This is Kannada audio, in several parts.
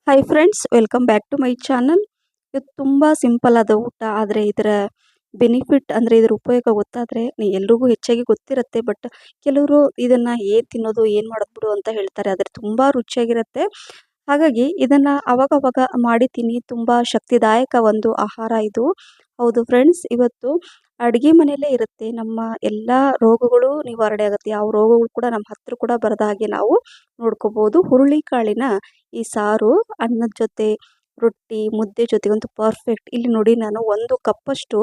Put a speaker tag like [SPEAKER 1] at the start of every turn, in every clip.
[SPEAKER 1] Hi friends, welcome back to my channel. ಇದು ತುಂಬ ಸಿಂಪಲ್ ಆದ ಊಟ, ಆದರೆ ಇದರ ಬೆನಿಫಿಟ್ ಅಂದರೆ ಇದರ ಉಪಯೋಗ ಗೊತ್ತಾದರೆ ಎಲ್ರಿಗೂ ಹೆಚ್ಚಾಗಿ ಗೊತ್ತಿರುತ್ತೆ. ಬಟ್ ಕೆಲವರು ಇದನ್ನು ಏನು ತಿನ್ನೋದು, ಏನು ಮಾಡೋದು ಬಿಡು ಅಂತ ಹೇಳ್ತಾರೆ. ಆದರೆ ತುಂಬ ರುಚಿಯಾಗಿರುತ್ತೆ. ಹಾಗಾಗಿ ಇದನ್ನು ಅವಾಗವಾಗ ಮಾಡಿ ತಿನ್ನಿ. ತುಂಬ ಶಕ್ತಿದಾಯಕ ಒಂದು ಆಹಾರ ಇದು. ಹೌದು ಫ್ರೆಂಡ್ಸ್, ಇವತ್ತು ಅಡುಗೆ ಮನೆಯಲ್ಲೇ ಇರುತ್ತೆ ನಮ್ಮ ಎಲ್ಲ ರೋಗಗಳು ನಿವಾರಣೆ ಆಗುತ್ತೆ. ಯಾವ ರೋಗಗಳು ಕೂಡ ನಮ್ಮ ಹತ್ತಿರ ಕೂಡ ಬರದ ಹಾಗೆ ನಾವು ನೋಡ್ಕೋಬೋದು. ಹುರುಳಿಕಾಳಿನ ಈ ಸಾರು ಅನ್ನದ ಜೊತೆ, ರೊಟ್ಟಿ, ಮುದ್ದೆ ಜೊತೆಗಂತೂ ಪರ್ಫೆಕ್ಟ್. ಇಲ್ಲಿ ನೋಡಿ, ನಾನು 1 ಕಪ್ಪಷ್ಟು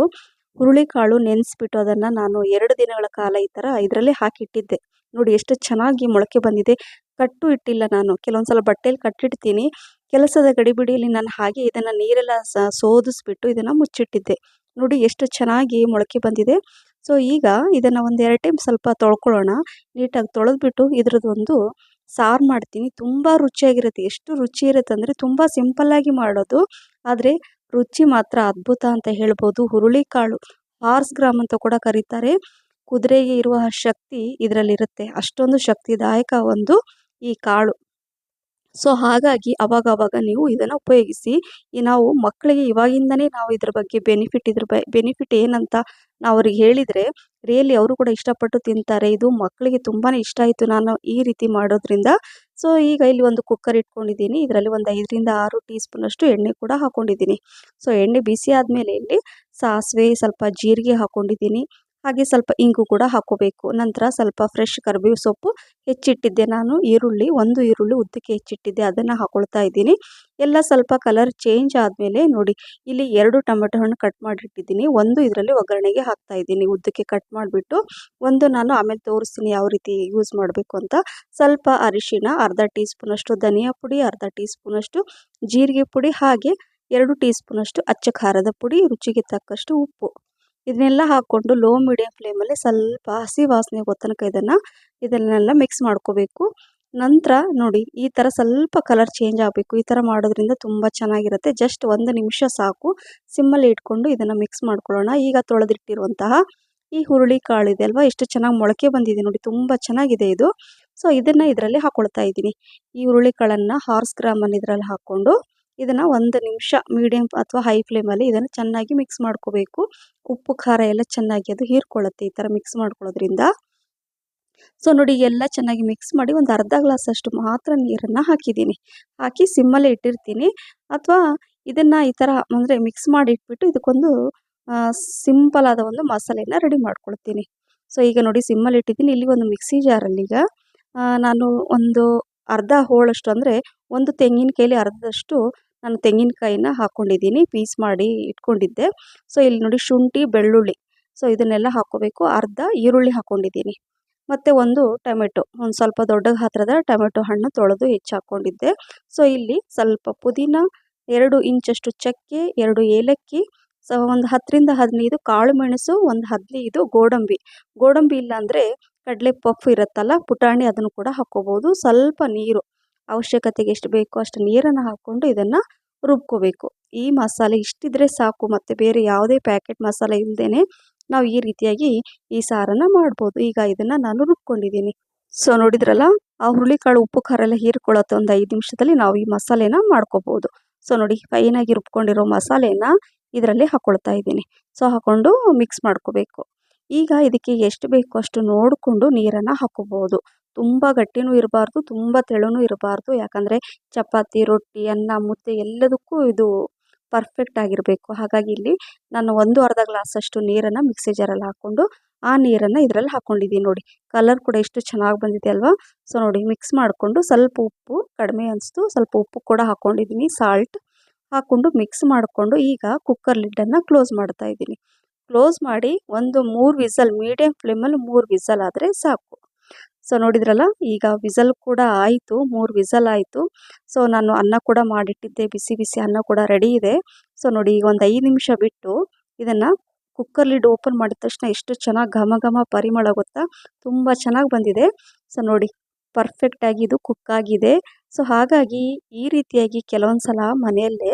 [SPEAKER 1] ಹುರುಳಿಕಾಳು ನೆನೆಸ್ಬಿಟ್ಟು ಅದನ್ನು ನಾನು 2 ದಿನಗಳ ಕಾಲ ಈ ಥರ ಇದರಲ್ಲೇ ಹಾಕಿಟ್ಟಿದ್ದೆ. ನೋಡಿ ಎಷ್ಟು ಚೆನ್ನಾಗಿ ಮೊಳಕೆ ಬಂದಿದೆ. ಕಟ್ಟು ಇಟ್ಟಿಲ್ಲ ನಾನು. ಕೆಲವೊಂದು ಸಲ ಬಟ್ಟೆಯಲ್ಲಿ ಕಟ್ಟಿಡ್ತೀನಿ. ಕೆಲಸದ ಗಡಿಬಿಡಿಯಲ್ಲಿ ನಾನು ಹಾಗೆ ಇದನ್ನು ನೀರೆಲ್ಲ ಸೋದಿಸ್ಬಿಟ್ಟು ಇದನ್ನು ಮುಚ್ಚಿಟ್ಟಿದ್ದೆ. ನೋಡಿ ಎಷ್ಟು ಚೆನ್ನಾಗಿ ಮೊಳಕೆ ಬಂದಿದೆ. ಸೊ ಈಗ ಇದನ್ನು ಒಂದು 2 ಟೈಮ್ ಸ್ವಲ್ಪ ತೊಳ್ಕೊಳ್ಳೋಣ. ನೀಟಾಗಿ ತೊಳೆದ್ಬಿಟ್ಟು ಇದ್ರದ್ದೊಂದು ಸಾರು ಮಾಡ್ತೀನಿ. ತುಂಬ ರುಚಿಯಾಗಿರುತ್ತೆ. ಎಷ್ಟು ರುಚಿ ಇರುತ್ತೆ ಅಂದರೆ ತುಂಬ ಸಿಂಪಲ್ಲಾಗಿ ಮಾಡೋದು, ಆದರೆ ರುಚಿ ಮಾತ್ರ ಅದ್ಭುತ ಅಂತ ಹೇಳ್ಬೋದು. ಹುರುಳಿಕಾಳು ಹಾರ್ಸ್ ಗ್ರಾಮ್ ಅಂತ ಕೂಡ ಕರೀತಾರೆ. ಕುದುರೆಗೆ ಇರುವ ಶಕ್ತಿ ಇದರಲ್ಲಿರುತ್ತೆ. ಅಷ್ಟೊಂದು ಶಕ್ತಿದಾಯಕ ಒಂದು ಈ ಕಾಳು. ಸೊ ಹಾಗಾಗಿ ಅವಾಗವಾಗ ನೀವು ಇದನ್ನು ಉಪಯೋಗಿಸಿ. ನಾವು ಮಕ್ಕಳಿಗೆ ಇವಾಗಿಂದನೇ ನಾವು ಇದ್ರ ಬಗ್ಗೆ ಬೆನಿಫಿಟ್ ಏನಂತ ನಾವು ಅವ್ರಿಗೆ ಹೇಳಿದರೆ ರಿಯಲಿ ಅವರು ಕೂಡ ಇಷ್ಟಪಟ್ಟು ತಿಂತಾರೆ. ಇದು ಮಕ್ಕಳಿಗೆ ತುಂಬಾ ಇಷ್ಟ ಆಯಿತು ನಾನು ಈ ರೀತಿ ಮಾಡೋದ್ರಿಂದ. ಸೊ ಈಗ ಇಲ್ಲಿ ಒಂದು ಕುಕ್ಕರ್ ಇಟ್ಕೊಂಡಿದ್ದೀನಿ. ಇದರಲ್ಲಿ ಒಂದು 5ರಿಂದ 6 ಟೀ ಸ್ಪೂನಷ್ಟು ಎಣ್ಣೆ ಕೂಡ ಹಾಕ್ಕೊಂಡಿದ್ದೀನಿ. ಸೊ ಎಣ್ಣೆ ಬಿಸಿ ಆದಮೇಲೆ ಇಲ್ಲಿ ಸಾಸಿವೆ, ಸ್ವಲ್ಪ ಜೀರಿಗೆ ಹಾಕ್ಕೊಂಡಿದ್ದೀನಿ. ಹಾಗೆ ಸ್ವಲ್ಪ ಇಂಗು ಕೂಡ ಹಾಕ್ಕೋಬೇಕು. ನಂತರ ಸ್ವಲ್ಪ ಫ್ರೆಶ್ ಕರಿಬೇವು ಸೊಪ್ಪು ಹೆಚ್ಚಿಟ್ಟಿದ್ದೆ ನಾನು. ಒಂದು ಈರುಳ್ಳಿ ಉದ್ದಕ್ಕೆ ಹೆಚ್ಚಿಟ್ಟಿದ್ದೆ, ಅದನ್ನು ಹಾಕ್ಕೊಳ್ತಾ ಇದ್ದೀನಿ. ಎಲ್ಲ ಸ್ವಲ್ಪ ಕಲರ್ ಚೇಂಜ್ ಆದಮೇಲೆ ನೋಡಿ, ಇಲ್ಲಿ 2 ಟೊಮೆಟೊ ಹಣ್ಣು ಕಟ್ ಮಾಡಿಟ್ಟಿದ್ದೀನಿ. ಒಂದು ಇದರಲ್ಲಿ ಒಗ್ಗರಣೆಗೆ ಹಾಕ್ತಾ ಇದ್ದೀನಿ ಉದ್ದಕ್ಕೆ ಕಟ್ ಮಾಡಿಬಿಟ್ಟು. ಒಂದು ನಾನು ಆಮೇಲೆ ತೋರಿಸ್ತೀನಿ ಯಾವ ರೀತಿ ಯೂಸ್ ಮಾಡಬೇಕು ಅಂತ. ಸ್ವಲ್ಪ ಅರಿಶಿನ, ಅರ್ಧ ಟೀ ಸ್ಪೂನಷ್ಟು ಧನಿಯಾ ಪುಡಿ, ಅರ್ಧ ಟೀ ಸ್ಪೂನಷ್ಟು ಜೀರಿಗೆ ಪುಡಿ, ಹಾಗೆ 2 ಟೀ ಸ್ಪೂನಷ್ಟು ಅಚ್ಚ ಖಾರದ ಪುಡಿ, ರುಚಿಗೆ ತಕ್ಕಷ್ಟು ಉಪ್ಪು. ಇದನ್ನೆಲ್ಲ ಹಾಕ್ಕೊಂಡು ಲೋ ಮೀಡಿಯಂ ಫ್ಲೇಮಲ್ಲಿ ಸ್ವಲ್ಪ ಹಸಿ ವಾಸನೆ ಹೋಗೋ ತನಕ ಇದನ್ನೆಲ್ಲ ಮಿಕ್ಸ್ ಮಾಡ್ಕೋಬೇಕು. ನಂತರ ನೋಡಿ, ಈ ಥರ ಸ್ವಲ್ಪ ಕಲರ್ ಚೇಂಜ್ ಆಗಬೇಕು. ಈ ಥರ ಮಾಡೋದ್ರಿಂದ ತುಂಬ ಚೆನ್ನಾಗಿರುತ್ತೆ. ಜಸ್ಟ್ 1 ನಿಮಿಷ ಸಾಕು. ಸಿಮ್ಮಲ್ಲಿ ಇಟ್ಕೊಂಡು ಇದನ್ನು ಮಿಕ್ಸ್ ಮಾಡ್ಕೊಳ್ಳೋಣ. ಈಗ ತೊಳೆದಿಟ್ಟಿರುವಂತಹ ಈ ಹುರುಳಿ ಕಾಳಿದೆ ಅಲ್ವಾ, ಎಷ್ಟು ಚೆನ್ನಾಗಿ ಮೊಳಕೆ ಬಂದಿದೆ ನೋಡಿ, ತುಂಬ ಚೆನ್ನಾಗಿದೆ ಇದು. ಸೊ ಇದನ್ನು ಇದರಲ್ಲಿ ಹಾಕ್ಕೊಳ್ತಾ ಇದ್ದೀನಿ. ಈ ಹುರುಳಿ ಕಾಳನ್ನು ಹಾರ್ಸ್ ಗ್ರಾಮನ್ನು ಇದರಲ್ಲಿ ಹಾಕ್ಕೊಂಡು ಇದನ್ನು 1 ನಿಮಿಷ ಮೀಡಿಯಂ ಅಥವಾ ಹೈ ಫ್ಲೇಮಲ್ಲಿ ಇದನ್ನು ಚೆನ್ನಾಗಿ ಮಿಕ್ಸ್ ಮಾಡ್ಕೋಬೇಕು. ಉಪ್ಪು ಖಾರ ಎಲ್ಲ ಚೆನ್ನಾಗಿ ಅದು ಹೀರ್ಕೊಳ್ಳುತ್ತೆ ಈ ಥರ ಮಿಕ್ಸ್ ಮಾಡ್ಕೊಳ್ಳೋದ್ರಿಂದ. ಸೊ ನೋಡಿ, ಎಲ್ಲ ಚೆನ್ನಾಗಿ ಮಿಕ್ಸ್ ಮಾಡಿ ಒಂದು ಅರ್ಧ ಗ್ಲಾಸಷ್ಟು ಮಾತ್ರ ನೀರನ್ನು ಹಾಕಿದ್ದೀನಿ. ಹಾಕಿ ಸಿಮ್ಮಲ್ಲೇ ಇಟ್ಟಿರ್ತೀನಿ. ಅಥವಾ ಇದನ್ನು ಈ ಥರ ಅಂದರೆ ಮಿಕ್ಸ್ ಮಾಡಿ ಇಟ್ಬಿಟ್ಟು ಇದಕ್ಕೊಂದು ಸಿಂಪಲ್ ಆದ ಒಂದು ಮಸಾಲೆನ ರೆಡಿ ಮಾಡ್ಕೊಳ್ತೀನಿ. ಸೊ ಈಗ ನೋಡಿ, ಸಿಮ್ಮಲ್ಲಿ ಇಟ್ಟಿದ್ದೀನಿ. ಇಲ್ಲಿ ಒಂದು ಮಿಕ್ಸಿ ಜಾರಲ್ಲಿ ಈಗ ನಾನು ಒಂದು ಅರ್ಧ ಹೋಳಷ್ಟು ಅಂದರೆ ಒಂದು ತೆಂಗಿನಕಾಯಲ್ಲಿ ಅರ್ಧದಷ್ಟು ನಾನು ತೆಂಗಿನಕಾಯಿನ ಹಾಕ್ಕೊಂಡಿದ್ದೀನಿ. ಪೀಸ್ ಮಾಡಿ ಇಟ್ಕೊಂಡಿದ್ದೆ. ಸೊ ಇಲ್ಲಿ ನೋಡಿ, ಶುಂಠಿ, ಬೆಳ್ಳುಳ್ಳಿ, ಸೊ ಇದನ್ನೆಲ್ಲ ಹಾಕ್ಕೋಬೇಕು. ಅರ್ಧ ಈರುಳ್ಳಿ ಹಾಕ್ಕೊಂಡಿದ್ದೀನಿ. ಮತ್ತು ಒಂದು ಟೊಮೆಟೊ, ಒಂದು ಸ್ವಲ್ಪ ದೊಡ್ಡ ಗಾತ್ರದ ಟೊಮೆಟೊ ಹಣ್ಣು ತೊಳೆದು ಹೆಚ್ಚು ಹಾಕ್ಕೊಂಡಿದ್ದೆ. ಸೊ ಇಲ್ಲಿ ಸ್ವಲ್ಪ ಪುದೀನ, 2 ಇಂಚಷ್ಟು ಚಕ್ಕೆ, 2 ಏಲಕ್ಕಿ, ಸೊ ಒಂದು 10ರಿಂದ 15 ಕಾಳು ಮೆಣಸು, ಒಂದು 15 ಗೋಡಂಬಿ ಇಲ್ಲಾಂದರೆ ಕಡಲೆ ಪಫ್ ಇರುತ್ತಲ್ಲ ಪುಟಾಣಿ, ಅದನ್ನು ಕೂಡ ಹಾಕ್ಕೋಬೋದು. ಸ್ವಲ್ಪ ನೀರು, ಅವಶ್ಯಕತೆಗೆ ಎಷ್ಟು ಬೇಕೋ ಅಷ್ಟು ನೀರನ್ನು ಹಾಕ್ಕೊಂಡು ಇದನ್ನು ರುಬ್ಕೋಬೇಕು. ಈ ಮಸಾಲೆ ಇಷ್ಟಿದ್ರೆ ಸಾಕು. ಮತ್ತು ಬೇರೆ ಯಾವುದೇ ಪ್ಯಾಕೆಟ್ ಮಸಾಲೆ ಇಲ್ಲದೇ ನಾವು ಈ ರೀತಿಯಾಗಿ ಈ ಸಾರನ್ನು ಮಾಡ್ಬೋದು. ಈಗ ಇದನ್ನು ನಾನು ರುಬ್ಕೊಂಡಿದ್ದೀನಿ. ಸೊ ನೋಡಿದ್ರಲ್ಲ, ಆ ಹುರುಳಿಕಾಳು ಉಪ್ಪು ಖಾರ ಎಲ್ಲ ಹೀರ್ಕೊಳ್ಳುತ್ತೆ. ಒಂದು 5 ನಿಮಿಷದಲ್ಲಿ ನಾವು ಈ ಮಸಾಲೆನ ಮಾಡ್ಕೋಬೋದು. ಸೊ ನೋಡಿ, ಫೈನಾಗಿ ರುಬ್ಕೊಂಡಿರೋ ಮಸಾಲೆನ ಇದರಲ್ಲಿ ಹಾಕ್ಕೊಳ್ತಾ ಇದ್ದೀನಿ. ಸೊ ಹಾಕ್ಕೊಂಡು ಮಿಕ್ಸ್ ಮಾಡ್ಕೋಬೇಕು. ಈಗ ಇದಕ್ಕೆ ಎಷ್ಟು ಬೇಕೋ ಅಷ್ಟು ನೋಡಿಕೊಂಡು ನೀರನ್ನು ಹಾಕ್ಕೋಬೋದು. ತುಂಬ ಗಟ್ಟಿನೂ ಇರಬಾರ್ದು, ತುಂಬ ತೆಳುನೂ ಇರಬಾರ್ದು. ಯಾಕಂದರೆ ಚಪಾತಿ, ರೊಟ್ಟಿ, ಅನ್ನ, ಮುದ್ದೆ ಎಲ್ಲದಕ್ಕೂ ಇದು ಪರ್ಫೆಕ್ಟ್ ಆಗಿರಬೇಕು. ಹಾಗಾಗಿ ಇಲ್ಲಿ ನಾನು ಅರ್ಧ ಗ್ಲಾಸಷ್ಟು ನೀರನ್ನು ಮಿಕ್ಸಿ ಜಾರಲ್ಲಿ ಹಾಕ್ಕೊಂಡು ಆ ನೀರನ್ನು ಇದರಲ್ಲಿ ಹಾಕ್ಕೊಂಡಿದ್ದೀನಿ. ನೋಡಿ, ಕಲರ್ ಕೂಡ ಎಷ್ಟು ಚೆನ್ನಾಗಿ ಬಂದಿದೆ ಅಲ್ವಾ. ಸೊ ನೋಡಿ, ಮಿಕ್ಸ್ ಮಾಡಿಕೊಂಡು ಸ್ವಲ್ಪ ಉಪ್ಪು ಕಡಿಮೆ ಅನಿಸ್ತು, ಸ್ವಲ್ಪ ಉಪ್ಪು ಕೂಡ ಹಾಕ್ಕೊಂಡಿದ್ದೀನಿ, ಸಾಲ್ಟ್ ಹಾಕ್ಕೊಂಡು ಮಿಕ್ಸ್ ಮಾಡಿಕೊಂಡು ಈಗ ಕುಕ್ಕರ್ ಲಿಡ್ಡನ್ನು ಕ್ಲೋಸ್ ಮಾಡ್ತಾ ಇದ್ದೀನಿ. ಕ್ಲೋಸ್ ಮಾಡಿ ಒಂದು 3 ವಿಸಲ್, ಮೀಡಿಯಂ ಫ್ಲೇಮಲ್ಲಿ 3 ವಿಸಲ್ ಆದರೆ ಸಾಕು. ಸೊ ನೋಡಿದ್ರಲ್ಲ, ಈಗ ವಿಸಲ್ ಕೂಡ ಆಯಿತು, 3 ವಿಸಲ್ ಆಯಿತು. ಸೊ ನಾನು ಅನ್ನ ಕೂಡ ಮಾಡಿಟ್ಟಿದ್ದೆ, ಬಿಸಿ ಬಿಸಿ ಅನ್ನ ಕೂಡ ರೆಡಿ ಇದೆ. ಸೊ ನೋಡಿ, ಈಗ ಒಂದು 5 ನಿಮಿಷ ಬಿಟ್ಟು ಇದನ್ನು ಕುಕ್ಕರ್ ಲಿಡ್ ಓಪನ್ ಮಾಡಿದ ತಕ್ಷಣ ಎಷ್ಟು ಚೆನ್ನಾಗಿ ಘಮ ಘಮ ಪರಿಮಳ ಗೊತ್ತಾ, ತುಂಬ ಚೆನ್ನಾಗಿ ಬಂದಿದೆ. ಸೊ ನೋಡಿ, ಪರ್ಫೆಕ್ಟಾಗಿ ಇದು ಕುಕ್ ಆಗಿದೆ. ಸೊ ಹಾಗಾಗಿ ಈ ರೀತಿಯಾಗಿ ಕೆಲವೊಂದು ಸಲ ಮನೆಯಲ್ಲೇ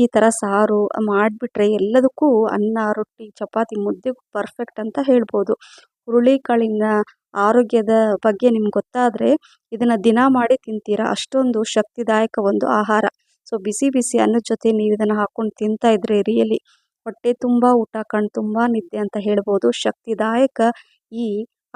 [SPEAKER 1] ಈ ಥರ ಸಾರು ಮಾಡಿಬಿಟ್ರೆ ಎಲ್ಲದಕ್ಕೂ ಅನ್ನ, ರೊಟ್ಟಿ, ಚಪಾತಿ, ಮುದ್ದೆಗೂ ಪರ್ಫೆಕ್ಟ್ ಅಂತ ಹೇಳ್ಬೋದು. ಹುರುಳಿಕಾಳಿನ ಆರೋಗ್ಯದ ಬಗ್ಗೆ ನಿಮ್ಗೆ ಗೊತ್ತಾದರೆ ಇದನ್ನು ದಿನ ಮಾಡಿ ತಿಂತೀರಾ. ಅಷ್ಟೊಂದು ಶಕ್ತಿದಾಯಕ ಒಂದು ಆಹಾರ. ಸೊ ಬಿಸಿ ಬಿಸಿ ಅನ್ನದ ಜೊತೆ ನೀವು ಇದನ್ನು ಹಾಕ್ಕೊಂಡು ತಿಂತಾ ಇದ್ರೆ ರಿಯಲಿ ಹೊಟ್ಟೆ ತುಂಬ ಊಟ, ಕಣ್ಣು ತುಂಬ ನಿದ್ದೆ ಅಂತ ಹೇಳ್ಬೋದು. ಶಕ್ತಿದಾಯಕ ಈ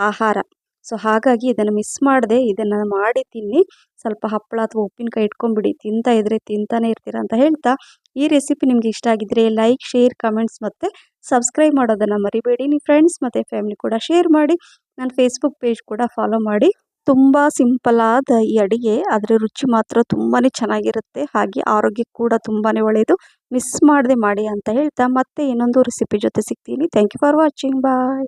[SPEAKER 1] ಆಹಾರ. ಸೊ ಹಾಗಾಗಿ ಇದನ್ನು ಮಿಸ್ ಮಾಡದೆ ಇದನ್ನು ಮಾಡಿ ತಿನ್ನಿ. ಸ್ವಲ್ಪ ಹಪ್ಪಳ ಅಥವಾ ಉಪ್ಪಿನಕಾಯಿ ಇಟ್ಕೊಂಡ್ಬಿಡಿ, ತಿಂತಾ ಇದ್ರೆ ತಿಂತಾನೆ ಇರ್ತೀರ ಅಂತ ಹೇಳ್ತಾ, ಈ ರೆಸಿಪಿ ನಿಮ್ಗೆ ಇಷ್ಟ ಆಗಿದ್ರೆ ಲೈಕ್, ಶೇರ್, ಕಮೆಂಟ್ಸ್ ಮತ್ತು ಸಬ್ಸ್ಕ್ರೈಬ್ ಮಾಡೋದನ್ನು ಮರಿಬೇಡಿ. ನಿಮ್ಮ ಫ್ರೆಂಡ್ಸ್ ಮತ್ತು ಫ್ಯಾಮಿಲಿ ಕೂಡ ಶೇರ್ ಮಾಡಿ. ನನ್ನ ಫೇಸ್ಬುಕ್ ಪೇಜ್ ಕೂಡ ಫಾಲೋ ಮಾಡಿ. ತುಂಬ ಸಿಂಪಲ್ ಆದ ಈ ಅಡುಗೆ, ಆದರೆ ರುಚಿ ಮಾತ್ರ ತುಂಬಾ ಚೆನ್ನಾಗಿರುತ್ತೆ. ಹಾಗೆ ಆರೋಗ್ಯಕ್ಕೆ ಕೂಡ ತುಂಬಾ ಒಳ್ಳೆಯದು. ಮಿಸ್ ಮಾಡದೆ ಮಾಡಿ ಅಂತ ಹೇಳ್ತಾ ಮತ್ತೆ ಇನ್ನೊಂದು ರೆಸಿಪಿ ಜೊತೆ ಸಿಗ್ತೀನಿ. Thank you for watching. Bye.